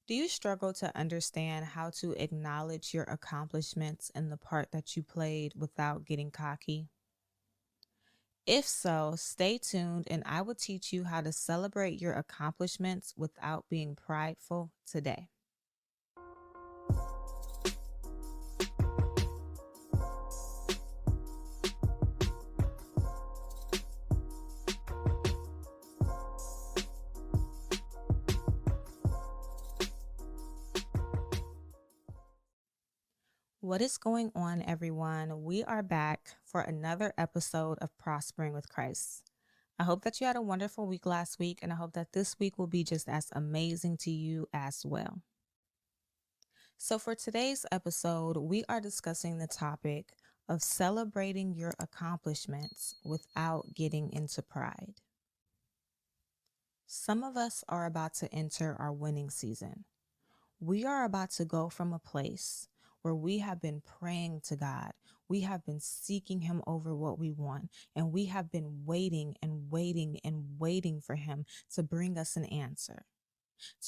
Do you struggle to understand how to acknowledge your accomplishments and the part that you played without getting cocky? If so, stay tuned and I will teach you how to celebrate your accomplishments without being prideful today. What is going on, everyone? We are back for another episode of Prospering with Christ. I hope that you had a wonderful week last week, and I hope that this week will be just as amazing to you as well. So, for today's episode, we are discussing the topic of celebrating your accomplishments without getting into pride. Some of us are about to enter our winning season. We are about to go from a place where we have been praying to God. We have been seeking Him over what we want, and we have been waiting and waiting and waiting for Him to bring us an answer,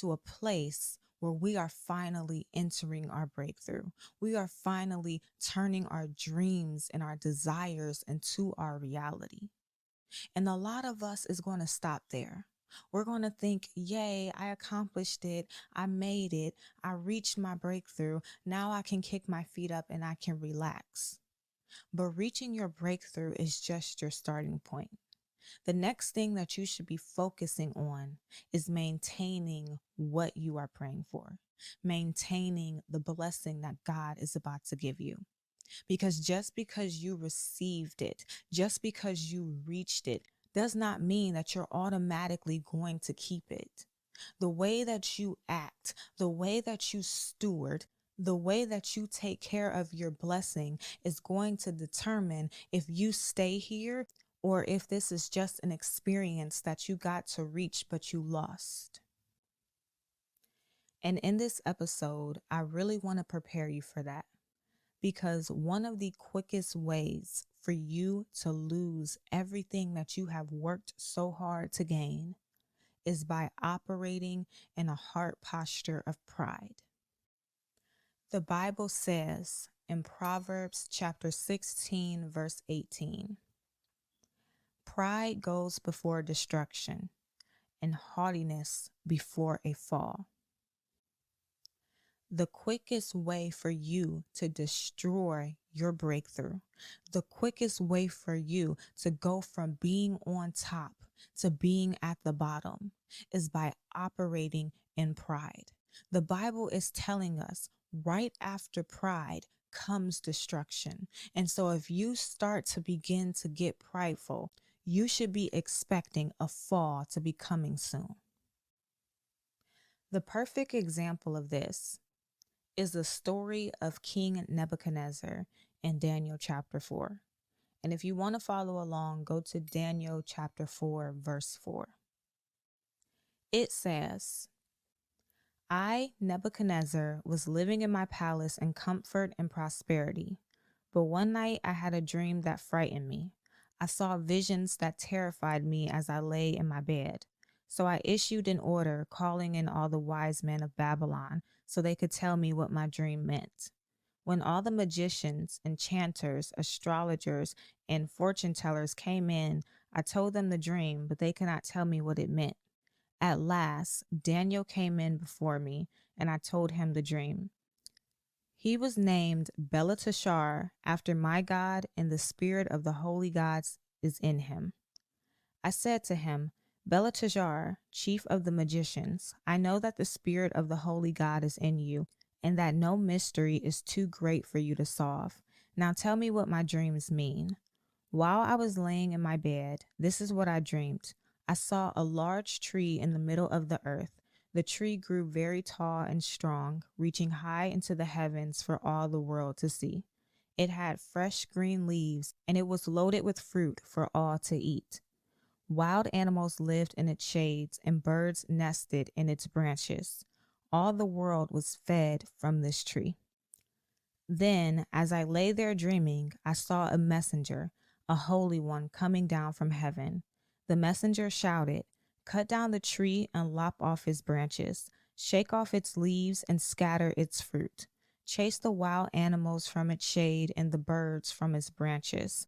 to a place where we are finally entering our breakthrough. We are finally turning our dreams and our desires into our reality. And a lot of us is going to stop there. We're going to think, yay, I accomplished it. I made it. I reached my breakthrough. Now I can kick my feet up and I can relax. But reaching your breakthrough is just your starting point. The next thing that you should be focusing on is maintaining what you are praying for, maintaining the blessing that God is about to give you. Because just because you received it, just because you reached it, does not mean that you're automatically going to keep it. The way that you act, the way that you steward, the way that you take care of your blessing is going to determine if you stay here or if this is just an experience that you got to reach but you lost. And in this episode, I really want to prepare you for that. Because one of the quickest ways for you to lose everything that you have worked so hard to gain is by operating in a heart posture of pride. The Bible says in Proverbs chapter 16, verse 18, pride goes before destruction and haughtiness before a fall. The quickest way for you to destroy your breakthrough, the quickest way for you to go from being on top to being at the bottom is by operating in pride. The Bible is telling us right after pride comes destruction. And so if you start to begin to get prideful, you should be expecting a fall to be coming soon. The perfect example of this is the story of King Nebuchadnezzar in Daniel chapter 4. And if you want to follow along, go to Daniel chapter 4, verse 4. It says, I, Nebuchadnezzar, was living in my palace in comfort and prosperity. But one night I had a dream that frightened me. I saw visions that terrified me as I lay in my bed. So I issued an order calling in all the wise men of Babylon so they could tell me what my dream meant. When all the magicians, enchanters, astrologers, and fortune tellers came in, I told them the dream, but they could not tell me what it meant. At last, Daniel came in before me, and I told him the dream. He was named Belteshazzar after my God, and the spirit of the holy gods is in him. I said to him, Belteshazzar, chief of the magicians, I know that the spirit of the holy God is in you, and that no mystery is too great for you to solve. Now tell me what my dreams mean. While I was laying in my bed, this is what I dreamed. I saw a large tree in the middle of the earth. The tree grew very tall and strong, reaching high into the heavens for all the world to see. It had fresh green leaves, and it was loaded with fruit for all to eat. Wild animals lived in its shades, and birds nested in its branches. All the world was fed from this tree. Then, as I lay there dreaming, I saw a messenger, a holy one, coming down from heaven. The messenger shouted, Cut down the tree and lop off his branches. Shake off its leaves and scatter its fruit. Chase the wild animals from its shade and the birds from its branches.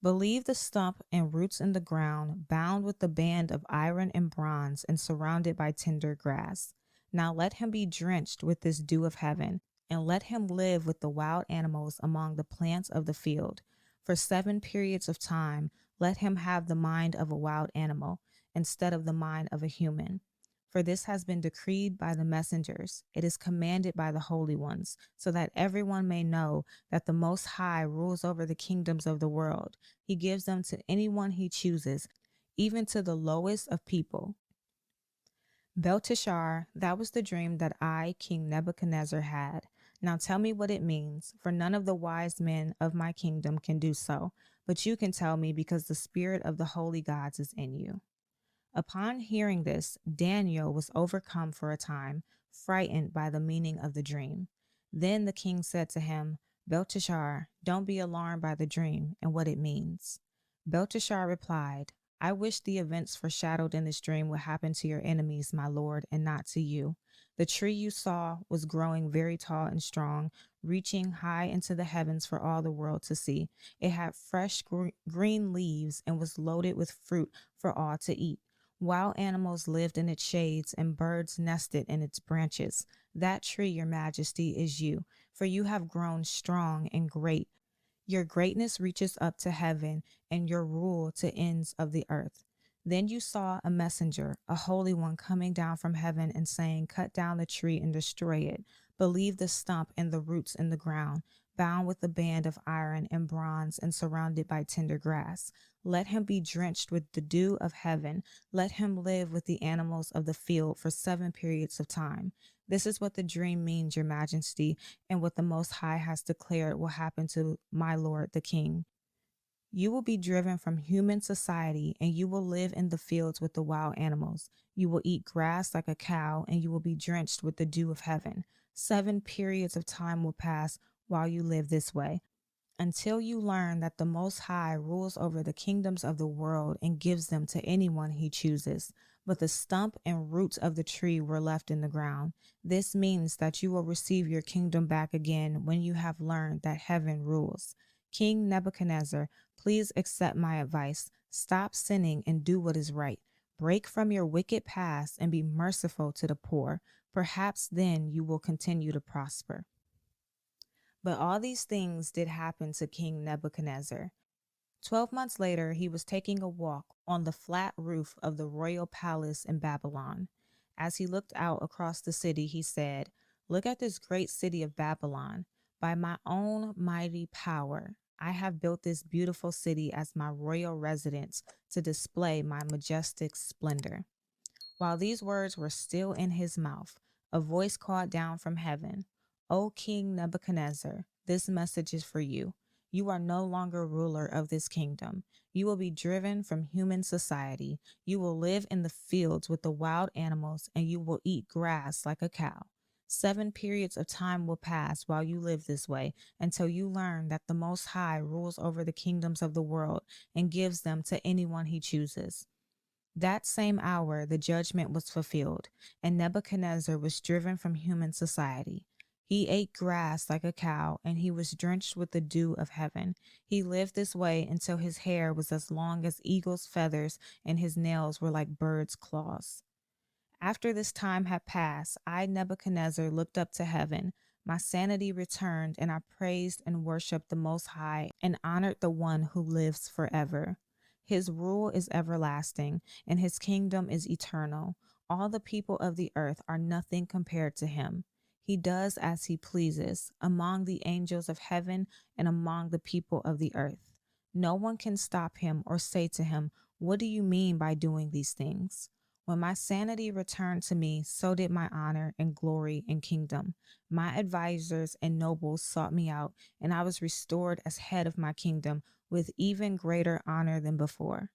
But leave the stump and roots in the ground, bound with the band of iron and bronze and surrounded by tender grass. Now let him be drenched with this dew of heaven, and let him live with the wild animals among the plants of the field. For 7 periods of time, let him have the mind of a wild animal, instead of the mind of a human. For this has been decreed by the messengers, it is commanded by the holy ones, so that everyone may know that the Most High rules over the kingdoms of the world. He gives them to anyone he chooses, even to the lowest of people. Belteshazzar, that was the dream that I, King Nebuchadnezzar, had. Now tell me what it means, for none of the wise men of my kingdom can do so, but you can tell me because the spirit of the holy gods is in you. Upon hearing this, Daniel was overcome for a time, frightened by the meaning of the dream. Then the king said to him, Belteshazzar, don't be alarmed by the dream and what it means. Belteshazzar replied, I wish the events foreshadowed in this dream would happen to your enemies, my lord, and not to you. The tree you saw was growing very tall and strong, reaching high into the heavens for all the world to see. It had fresh green leaves and was loaded with fruit for all to eat. Wild animals lived in its shades, and birds nested in its branches. That tree, your majesty, is you, for you have grown strong and great. Your greatness reaches up to heaven, and your rule to ends of the earth. Then you saw a messenger, a holy one, coming down from heaven and saying, Cut down the tree and destroy it, but leave the stump and the roots in the ground, bound with a band of iron and bronze and surrounded by tender grass. Let him be drenched with the dew of heaven. Let him live with the animals of the field for 7 periods of time. This is what the dream means, your majesty, and what the Most High has declared will happen to my lord the king. You will be driven from human society, and you will live in the fields with the wild animals. You will eat grass like a cow, and you will be drenched with the dew of heaven. 7 periods of time will pass while you live this way, until you learn that the Most High rules over the kingdoms of the world and gives them to anyone he chooses. But the stump and roots of the tree were left in the ground. This means that you will receive your kingdom back again when you have learned that heaven rules. King Nebuchadnezzar, please accept my advice. Stop sinning and do what is right. Break from your wicked past and be merciful to the poor. Perhaps then you will continue to prosper. But all these things did happen to King Nebuchadnezzar. 12 months later, he was taking a walk on the flat roof of the royal palace in Babylon. As he looked out across the city, he said, Look at this great city of Babylon. By my own mighty power, I have built this beautiful city as my royal residence to display my majestic splendor. While these words were still in his mouth, a voice called down from heaven, O King Nebuchadnezzar, this message is for you. You are no longer ruler of this kingdom. You will be driven from human society. You will live in the fields with the wild animals, and you will eat grass like a cow. 7 periods of time will pass while you live this way, until you learn that the Most High rules over the kingdoms of the world and gives them to anyone he chooses. That same hour, the judgment was fulfilled, and Nebuchadnezzar was driven from human society. He ate grass like a cow, and he was drenched with the dew of heaven. He lived this way until his hair was as long as eagle's feathers, and his nails were like birds' claws. After this time had passed, I, Nebuchadnezzar, looked up to heaven. My sanity returned, and I praised and worshiped the Most High and honored the one who lives forever. His rule is everlasting, and his kingdom is eternal. All the people of the earth are nothing compared to him. He does as he pleases among the angels of heaven and among the people of the earth. No one can stop him or say to him, What do you mean by doing these things? When my sanity returned to me, so did my honor and glory and kingdom. My advisors and nobles sought me out, and I was restored as head of my kingdom with even greater honor than before.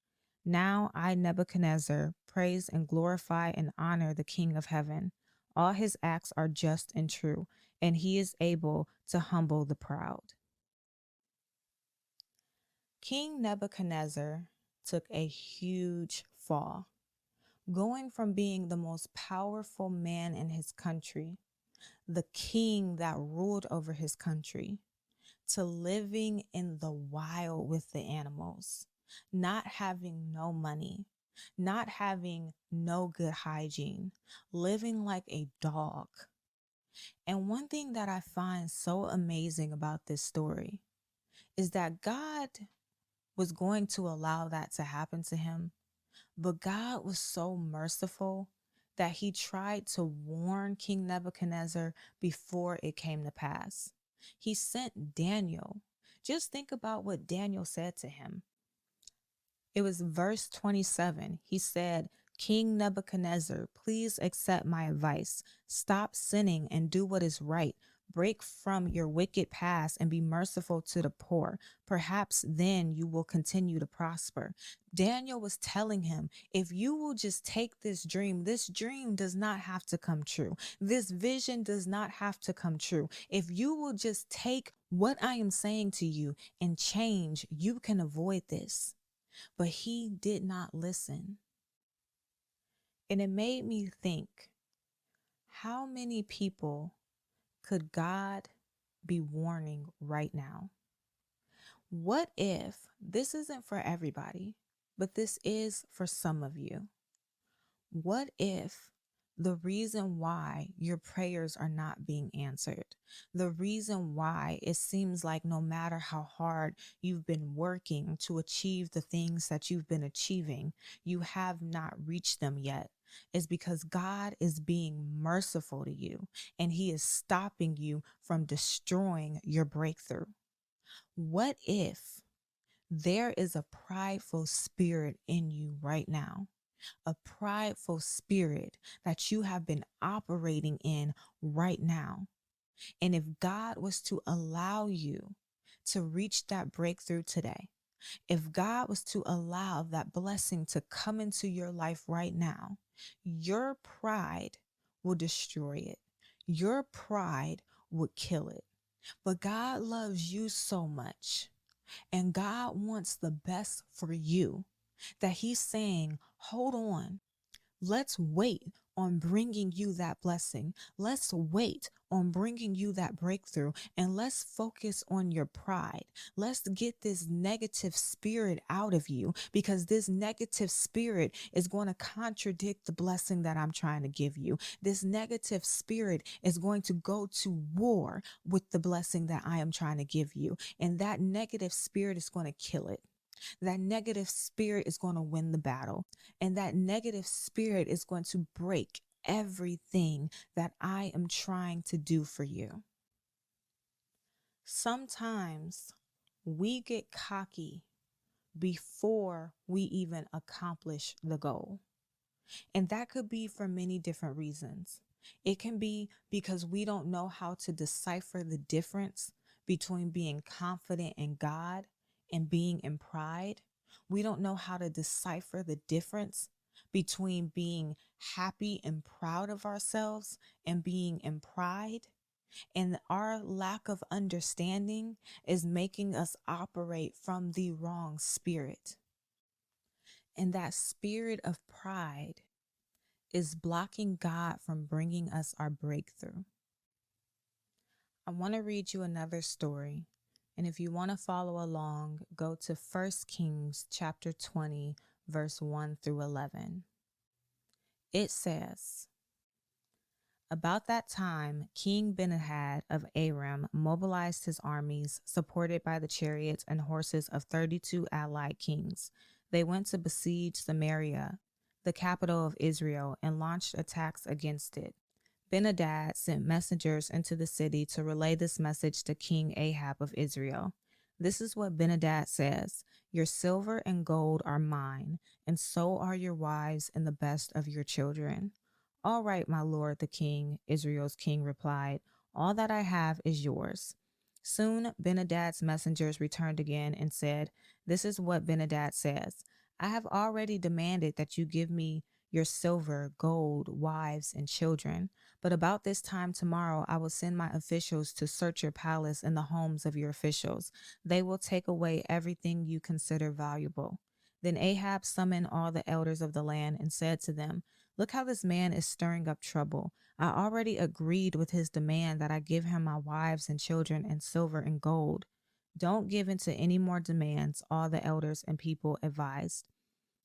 Now I, Nebuchadnezzar, praise and glorify and honor the King of heaven. All his acts are just and true, and he is able to humble the proud. King Nebuchadnezzar took a huge fall. going from being the most powerful man in his country, the king that ruled over his country, to living in the wild with the animals, not having no money, not having no good hygiene, living like a dog. And one thing that I find so amazing about this story is that God was going to allow that to happen to him, but God was so merciful that he tried to warn King Nebuchadnezzar before it came to pass. He sent Daniel. Just think about what Daniel said to him. It was verse 27. He said, King Nebuchadnezzar, please accept my advice. Stop sinning and do what is right. Break from your wicked past and be merciful to the poor. Perhaps then you will continue to prosper. Daniel was telling him, if you will just take this dream does not have to come true. This vision does not have to come true. If you will just take what I am saying to you and change, you can avoid this. But he did not listen. And it made me think, how many people could God be warning right now? What if this isn't for everybody, but this is for some of you? What if the reason why your prayers are not being answered, the reason why it seems like no matter how hard you've been working to achieve the things that you've been achieving, you have not reached them yet, is because God is being merciful to you and he is stopping you from destroying your breakthrough? What if there is a prideful spirit in you right now? A prideful spirit that you have been operating in right now. And if God was to allow you to reach that breakthrough today, if God was to allow that blessing to come into your life right now, your pride will destroy it. Your pride would kill it. But God loves you so much, and God wants the best for you, that he's saying, hold on. Let's wait on bringing you that blessing. Let's wait on bringing you that breakthrough, and let's focus on your pride. Let's get this negative spirit out of you, because this negative spirit is going to contradict the blessing that I'm trying to give you. This negative spirit is going to go to war with the blessing that I am trying to give you, and that negative spirit is going to kill it. That negative spirit is going to win the battle, and that negative spirit is going to break everything that I am trying to do for you. Sometimes we get cocky before we even accomplish the goal, and that could be for many different reasons. It can be because we don't know how to decipher the difference between being confident in God and being in pride. We don't know how to decipher the difference between being happy and proud of ourselves and being in pride. And our lack of understanding is making us operate from the wrong spirit. And that spirit of pride is blocking God from bringing us our breakthrough. I want to read you another story. And if you want to follow along, go to 1 Kings chapter 20, verse 1 through 11. It says, about that time, King Ben-Hadad of Aram mobilized his armies, supported by the chariots and horses of 32 allied kings. They went to besiege Samaria, the capital of Israel, and launched attacks against it. Ben-Hadad sent messengers into the city to relay this message to King Ahab of Israel. This is what Ben-Hadad says: your silver and gold are mine, and so are your wives and the best of your children. All right, my lord the king, Israel's king replied. All that I have is yours. Soon Ben-Hadad's messengers returned again and said, this is what Ben-Hadad says: I have already demanded that you give me your silver, gold, wives, and children. But about this time tomorrow, I will send my officials to search your palace and the homes of your officials. They will take away everything you consider valuable. Then Ahab summoned all the elders of the land and said to them, "Look how this man is stirring up trouble. I already agreed with his demand that I give him my wives and children and silver and gold. Don't give in to any more demands," all the elders and people advised.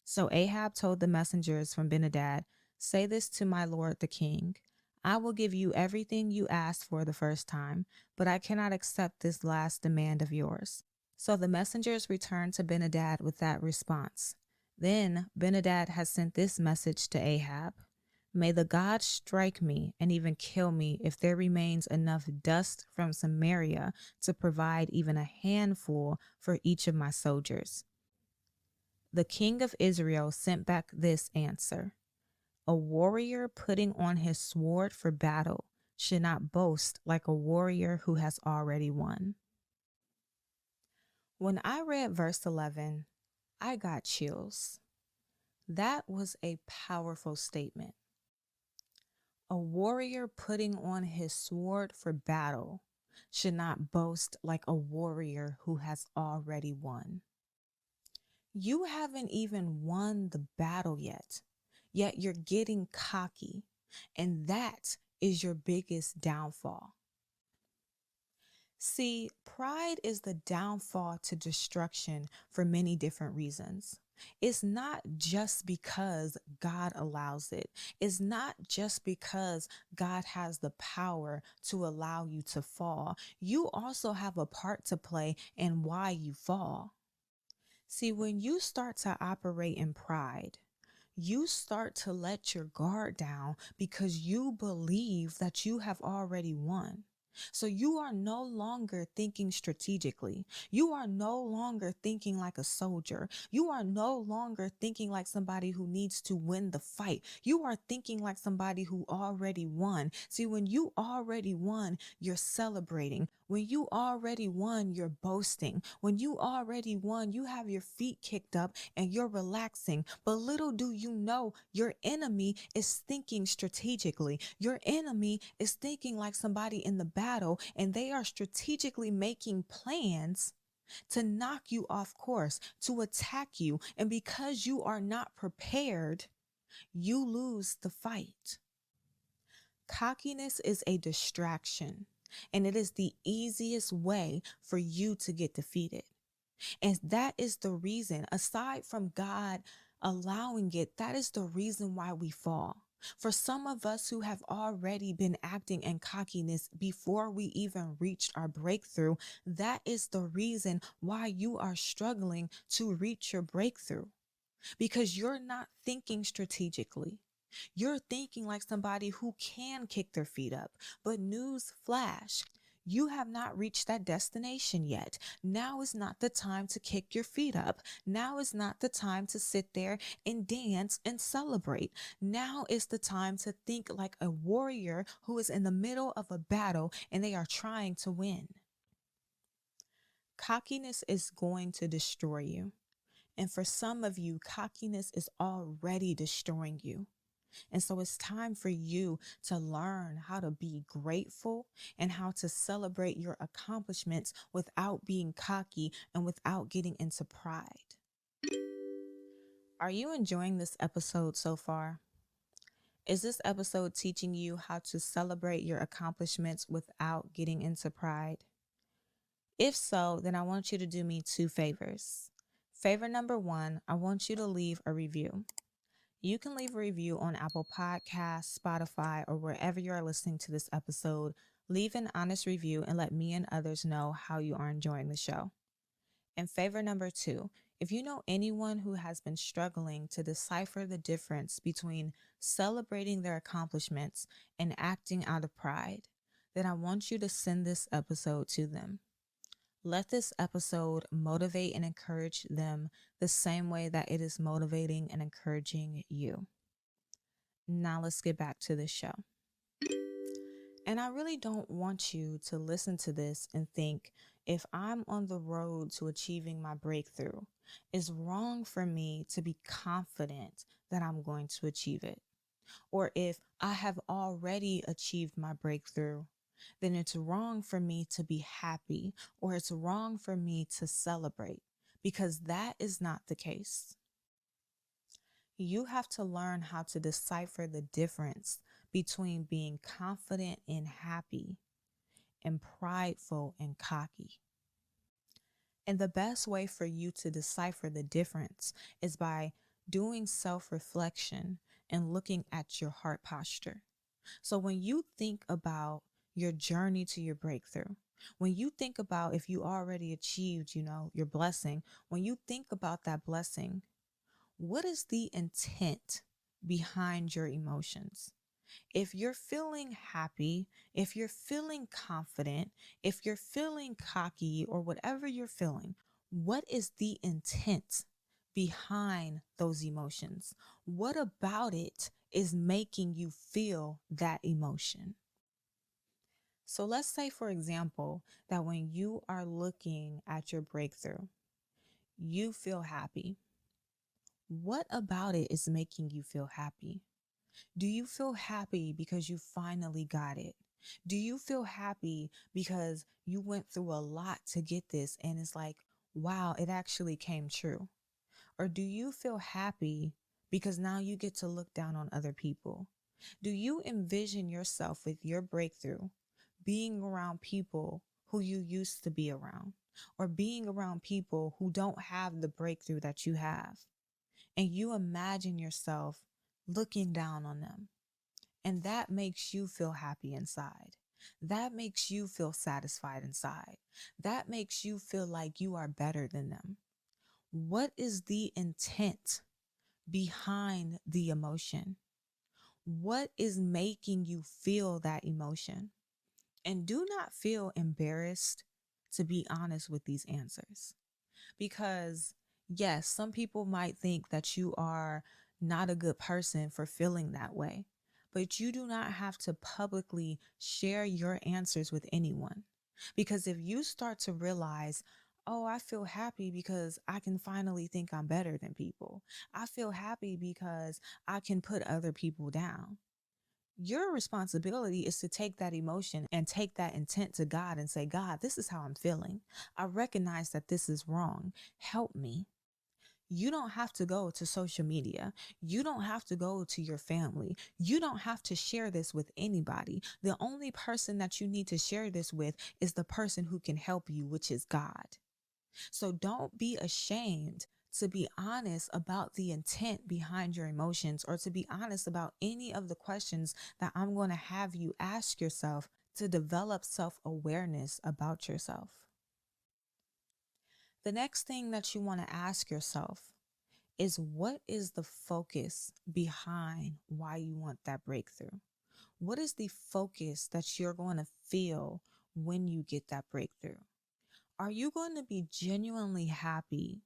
So Ahab told the messengers from Benhadad, "Say this to my lord the king. I will give you everything you asked for the first time, but I cannot accept this last demand of yours." So the messengers returned to Benhadad with that response. Then Benhadad has sent this message to Ahab: "May the gods strike me and even kill me if there remains enough dust from Samaria to provide even a handful for each of my soldiers." The king of Israel sent back this answer: "A warrior putting on his sword for battle should not boast like a warrior who has already won." When I read verse 11, I got chills. That was a powerful statement. A warrior putting on his sword for battle should not boast like a warrior who has already won. You haven't even won the battle yet you're getting cocky, and that is your biggest downfall. See, pride is the downfall to destruction for many different reasons. It's not just because God allows it. It's not just because God has the power to allow you to fall. You also have a part to play in why you fall. See, when you start to operate in pride, you start to let your guard down because you believe that you have already won. So you are no longer thinking strategically. You are no longer thinking like a soldier. You are no longer thinking like somebody who needs to win the fight. You are thinking like somebody who already won. See, when you already won, you're celebrating. When you already won, you're boasting. When you already won, you have your feet kicked up and you're relaxing. But little do you know, your enemy is thinking strategically. Your enemy is thinking like somebody in the battle, and they are strategically making plans to knock you off course, to attack you. And because you are not prepared, you lose the fight. Cockiness is a distraction, and it is the easiest way for you to get defeated. And that is the reason, aside from God allowing it, that is the reason why we fall. For some of us who have already been acting in cockiness before we even reached our breakthrough, that is the reason why you are struggling to reach your breakthrough, because you're not thinking strategically. You're thinking like somebody who can kick their feet up. But news flash, you have not reached that destination yet. Now is not the time to kick your feet up. Now is not the time to sit there and dance and celebrate. Now is the time to think like a warrior who is in the middle of a battle and they are trying to win. Cockiness is going to destroy you. And for some of you, cockiness is already destroying you. And so it's time for you to learn how to be grateful and how to celebrate your accomplishments without being cocky and without getting into pride. Are you enjoying this episode so far? Is this episode teaching you how to celebrate your accomplishments without getting into pride? If so, then I want you to do me two favors. Favor number one, I want you to leave a review. You can leave a review on Apple Podcasts, Spotify, or wherever you are listening to this episode. Leave an honest review and let me and others know how you are enjoying the show. And favor number two, if you know anyone who has been struggling to decipher the difference between celebrating their accomplishments and acting out of pride, then I want you to send this episode to them. Let this episode motivate and encourage them the same way that it is motivating and encouraging you. Now let's get back to the show. And I really don't want you to listen to this and think, if I'm on the road to achieving my breakthrough, it's wrong for me to be confident that I'm going to achieve it. Or if I have already achieved my breakthrough, then it's wrong for me to be happy, or it's wrong for me to celebrate, because that is not the case. You have to learn how to decipher the difference between being confident and happy and prideful and cocky. And the best way for you to decipher the difference is by doing self reflection and looking at your heart posture. So when you think about your journey to your breakthrough, when you think about if you already achieved, your blessing, when you think about that blessing, what is the intent behind your emotions? If you're feeling happy, if you're feeling confident, if you're feeling cocky or whatever you're feeling, what is the intent behind those emotions? What about it is making you feel that emotion? So let's say, for example, that when you are looking at your breakthrough, you feel happy. What about it is making you feel happy? Do you feel happy because you finally got it? Do you feel happy because you went through a lot to get this and it's like, wow, it actually came true? Or do you feel happy because now you get to look down on other people? Do you envision yourself with your breakthrough being around people who you used to be around, or being around people who don't have the breakthrough that you have? And you imagine yourself looking down on them. And that makes you feel happy inside. That makes you feel satisfied inside. That makes you feel like you are better than them. What is the intent behind the emotion? What is making you feel that emotion? And do not feel embarrassed to be honest with these answers. Because, yes, some people might think that you are not a good person for feeling that way, but you do not have to publicly share your answers with anyone. Because if you start to realize, oh, I feel happy because I can finally think I'm better than people, I feel happy because I can put other people down. Your responsibility is to take that emotion and take that intent to God and say, God, this is how I'm feeling. I recognize that this is wrong. Help me. You don't have to go to social media. You don't have to go to your family. You don't have to share this with anybody. The only person that you need to share this with is the person who can help you, which is God. So don't be ashamed to be honest about the intent behind your emotions, or to be honest about any of the questions that I'm going to have you ask yourself to develop self-awareness about yourself. The next thing that you want to ask yourself is, what is the focus behind why you want that breakthrough? What is the focus that you're going to feel when you get that breakthrough? Are you going to be genuinely happy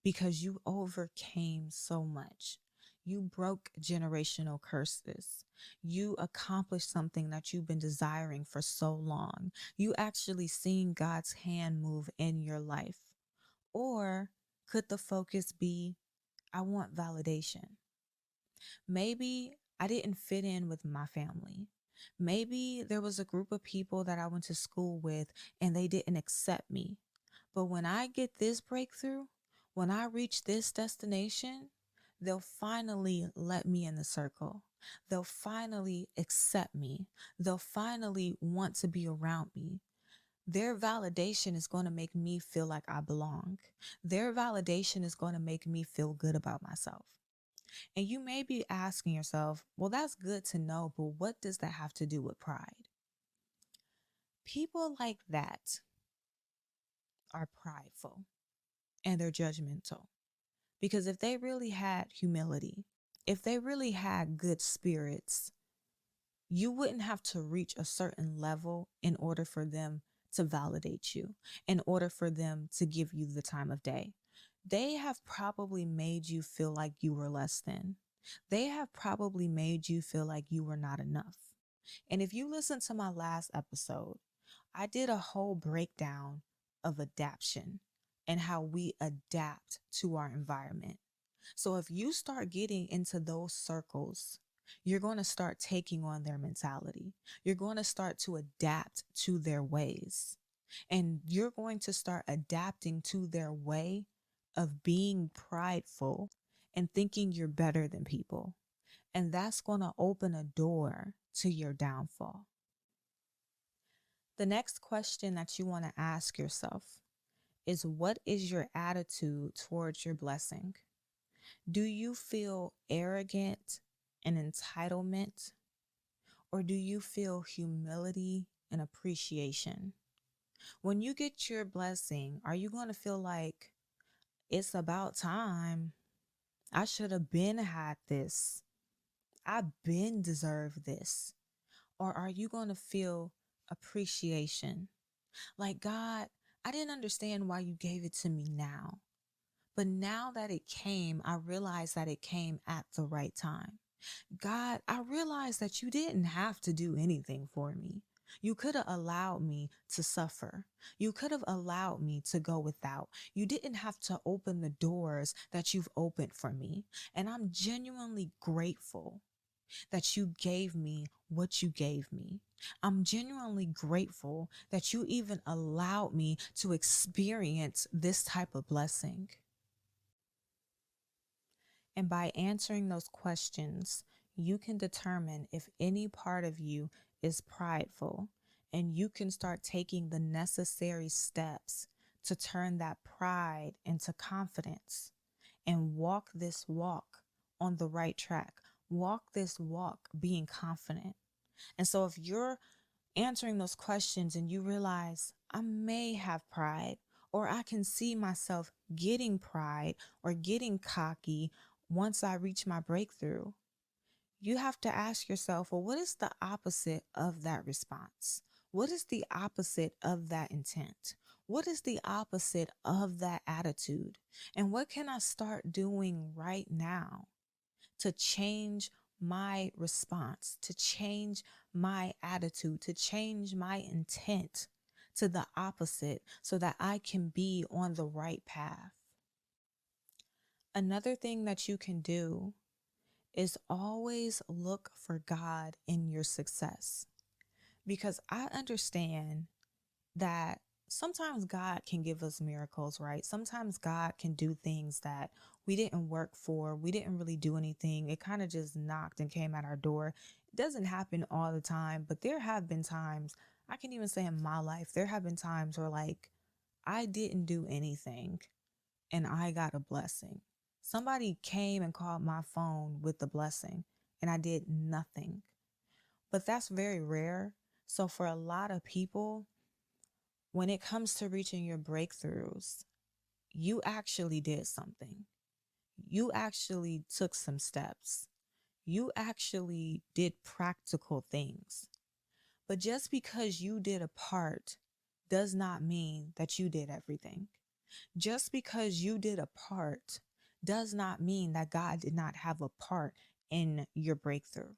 because you overcame so much? You broke generational curses. You accomplished something that you've been desiring for so long. You actually seen God's hand move in your life. Or could the focus be, I want validation? Maybe I didn't fit in with my family. Maybe there was a group of people that I went to school with and they didn't accept me. But when I get this breakthrough, when I reach this destination, they'll finally let me in the circle. They'll finally accept me. They'll finally want to be around me. Their validation is going to make me feel like I belong. Their validation is going to make me feel good about myself. And you may be asking yourself, well, that's good to know, but what does that have to do with pride? People like that are prideful and they're judgmental. Because if they really had humility, if they really had good spirits, you wouldn't have to reach a certain level in order for them to validate you, in order for them to give you the time of day. They have probably made you feel like you were less than. They have probably made you feel like you were not enough. And if you listen to my last episode, I did a whole breakdown of adaptation and how we adapt to our environment. So if you start getting into those circles, you're going to start taking on their mentality. You're going to start to adapt to their ways. And you're going to start adapting to their way of being prideful and thinking you're better than people. And that's going to open a door to your downfall. The next question that you want to ask yourself is, what is your attitude towards your blessing? Do you feel arrogant and entitlement? Or do you feel humility and appreciation? When you get your blessing, are you going to feel like it's about time? I should have been had this. I've been deserved this. Or are you going to feel appreciation? Like, God, I didn't understand why you gave it to me now. But now that it came, I realized that it came at the right time. God, I realized that you didn't have to do anything for me. You could have allowed me to suffer. You could have allowed me to go without. You didn't have to open the doors that you've opened for me. And I'm genuinely grateful that you gave me what you gave me. I'm genuinely grateful that you even allowed me to experience this type of blessing. And by answering those questions, you can determine if any part of you is prideful, and you can start taking the necessary steps to turn that pride into confidence and walk this walk on the right track. Walk this walk being confident. And so if you're answering those questions and you realize, I may have pride, or I can see myself getting pride or getting cocky once I reach my breakthrough, you have to ask yourself, well, what is the opposite of that response? What is the opposite of that intent? What is the opposite of that attitude? And what can I start doing right now to change my response, to change my attitude, to change my intent to the opposite so that I can be on the right path? Another thing that you can do is always look for God in your success, because I understand that sometimes God can give us miracles, right? Sometimes God can do things that we didn't work for. We didn't really do anything. It kind of just knocked and came at our door. It doesn't happen all the time, but there have been times, I can even say in my life, there have been times where like I didn't do anything and I got a blessing. Somebody came and called my phone with the blessing and I did nothing. But that's very rare. So for a lot of people, when it comes to reaching your breakthroughs, you actually did something. You actually took some steps. You actually did practical things. But just because you did a part does not mean that you did everything. Just because you did a part does not mean that God did not have a part in your breakthrough.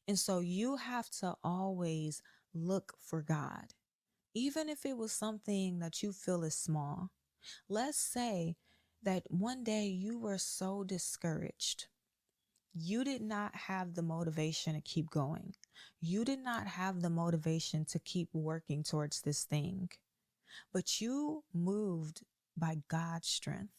And so you have to always look for God, even if it was something that you feel is small. Let's say that one day you were so discouraged. You did not have the motivation to keep going. You did not have the motivation to keep working towards this thing, but you moved by God's strength.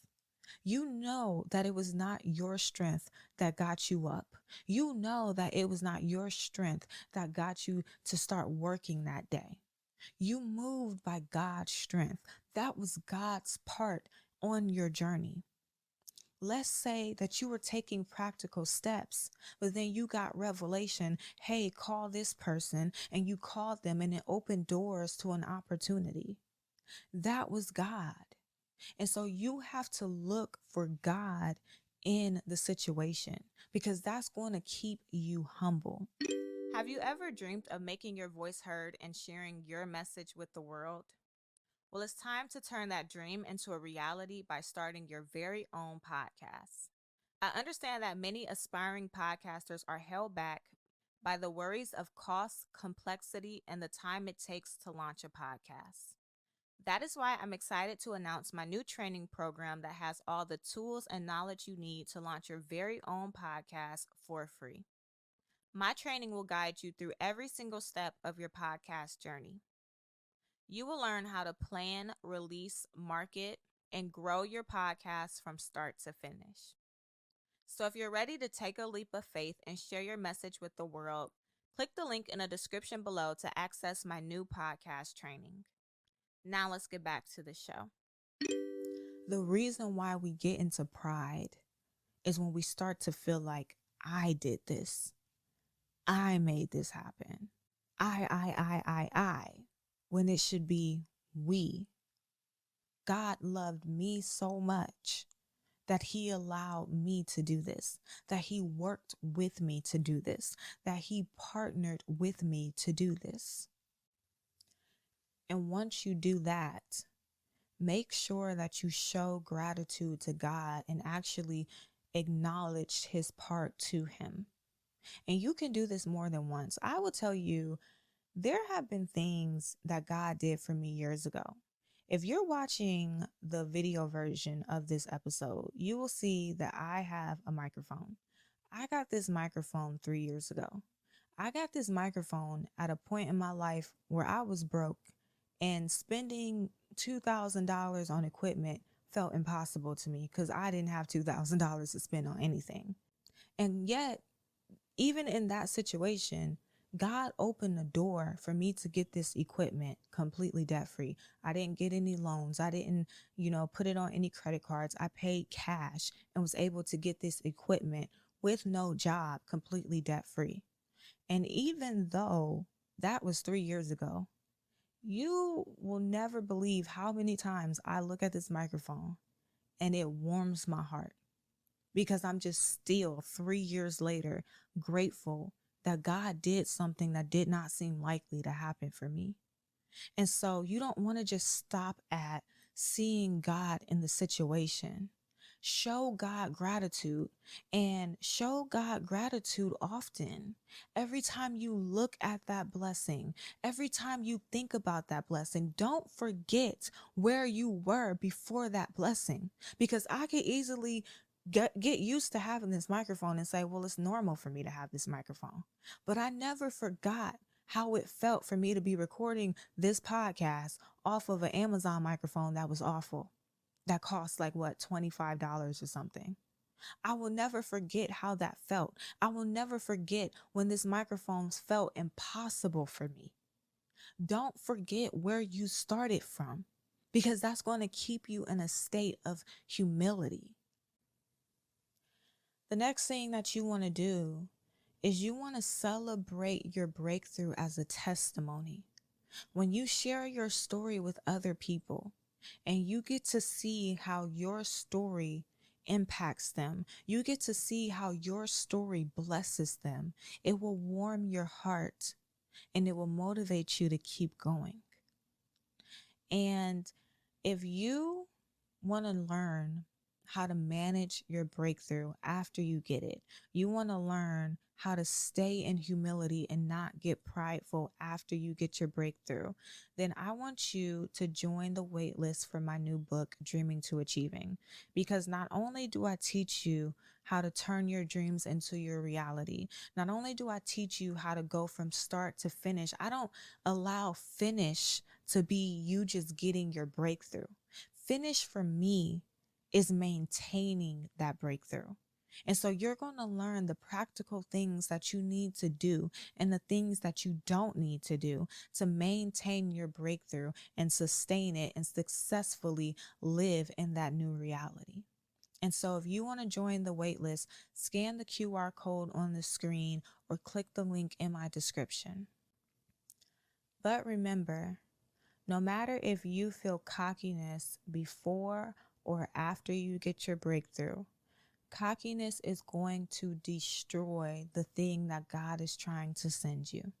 You know that it was not your strength that got you up. You know that it was not your strength that got you to start working that day. You moved by God's strength. That was God's part on your journey. Let's say that you were taking practical steps, but then you got revelation, hey, call this person, and you called them and it opened doors to an opportunity. That was God. And so you have to look for God in the situation, because that's going to keep you humble. Have you ever dreamed of making your voice heard and sharing your message with the world? Well, it's time to turn that dream into a reality by starting your very own podcast. I understand that many aspiring podcasters are held back by the worries of cost, complexity, and the time it takes to launch a podcast. That is why I'm excited to announce my new training program that has all the tools and knowledge you need to launch your very own podcast for free. My training will guide you through every single step of your podcast journey. You will learn how to plan, release, market, and grow your podcast from start to finish. So if you're ready to take a leap of faith and share your message with the world, click the link in the description below to access my new podcast training. Now let's get back to the show. The reason why we get into pride is when we start to feel like I did this. I made this happen. I. When it should be we. God loved me so much that he allowed me to do this, that he worked with me to do this, that he partnered with me to do this. And once you do that, make sure that you show gratitude to God and actually acknowledge his part to him. And you can do this more than once. I will tell you, there have been things that God did for me years ago. If you're watching the video version of this episode, you will see that I have a microphone. I got this microphone 3 years ago. I got this microphone at a point in my life where I was broke, and spending $2,000 on equipment felt impossible to me because I didn't have $2,000 to spend on anything. And yet, even in that situation, God opened the door for me to get this equipment completely debt free. I didn't get any loans. I didn't, put it on any credit cards. I paid cash and was able to get this equipment with no job completely debt free. And even though that was 3 years ago, you will never believe how many times I look at this microphone and it warms my heart, because I'm just still 3 years later grateful that God did something that did not seem likely to happen for me. And so you don't want to just stop at seeing God in the situation. Show God gratitude, and show God gratitude often. Every time you look at that blessing, every time you think about that blessing, don't forget where you were before that blessing, because I could easily get used to having this microphone and say, well, it's normal for me to have this microphone. But I never forgot how it felt for me to be recording this podcast off of an Amazon microphone that was awful, that cost like $25 or something. I will never forget how that felt. I will never forget when this microphone felt impossible for me. Don't forget where you started from, because that's going to keep you in a state of humility. The next thing that you want to do is you want to celebrate your breakthrough as a testimony. When you share your story with other people and you get to see how your story impacts them, you get to see how your story blesses them, it will warm your heart and it will motivate you to keep going. And if you want to learn how to manage your breakthrough after you get it, you want to learn how to stay in humility and not get prideful after you get your breakthrough, then I want you to join the wait list for my new book, Dreaming to Achieving. Because not only do I teach you how to turn your dreams into your reality, not only do I teach you how to go from start to finish, I don't allow finish to be you just getting your breakthrough. Finish for me is maintaining that breakthrough. And so you're going to learn the practical things that you need to do and the things that you don't need to do to maintain your breakthrough and sustain it and successfully live in that new reality. And so if you want to join the waitlist, scan the QR code on the screen or click the link in my description. But remember, no matter if you feel cockiness before or after you get your breakthrough, cockiness is going to destroy the thing that God is trying to send you.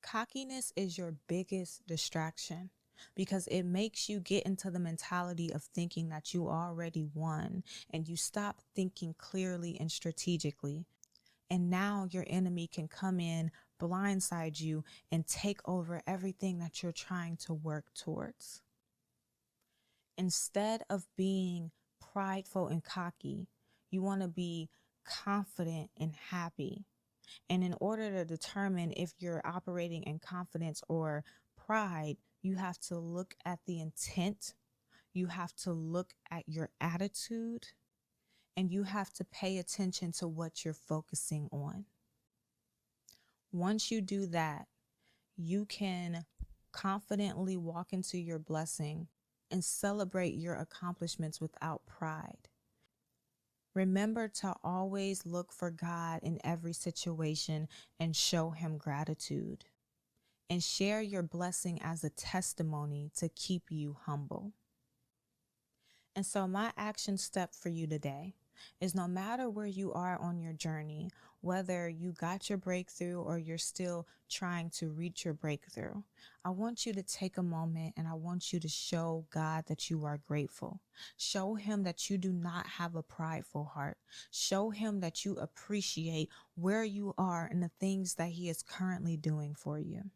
Cockiness is your biggest distraction because it makes you get into the mentality of thinking that you already won, and you stop thinking clearly and strategically. And now your enemy can come in, blindside you, and take over everything that you're trying to work towards. Instead of being prideful and cocky, you want to be confident and happy. And in order to determine if you're operating in confidence or pride, you have to look at the intent, you have to look at your attitude, and you have to pay attention to what you're focusing on. Once you do that, you can confidently walk into your blessing and celebrate your accomplishments without pride. Remember to always look for God in every situation and show Him gratitude. And share your blessing as a testimony to keep you humble. And so my action step for you today is, no matter where you are on your journey, whether you got your breakthrough or you're still trying to reach your breakthrough, I want you to take a moment and I want you to show God that you are grateful. Show Him that you do not have a prideful heart. Show Him that you appreciate where you are and the things that He is currently doing for you.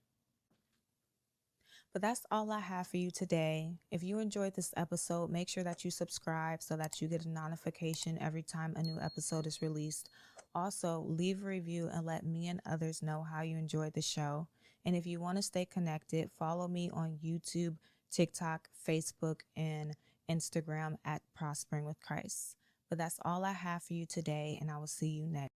But that's all I have for you today. If you enjoyed this episode, make sure that you subscribe so that you get a notification every time a new episode is released. Also, leave a review and let me and others know how you enjoyed the show. And if you want to stay connected, follow me on YouTube, TikTok, Facebook, and Instagram at Prospering with Christ. But that's all I have for you today, and I will see you next.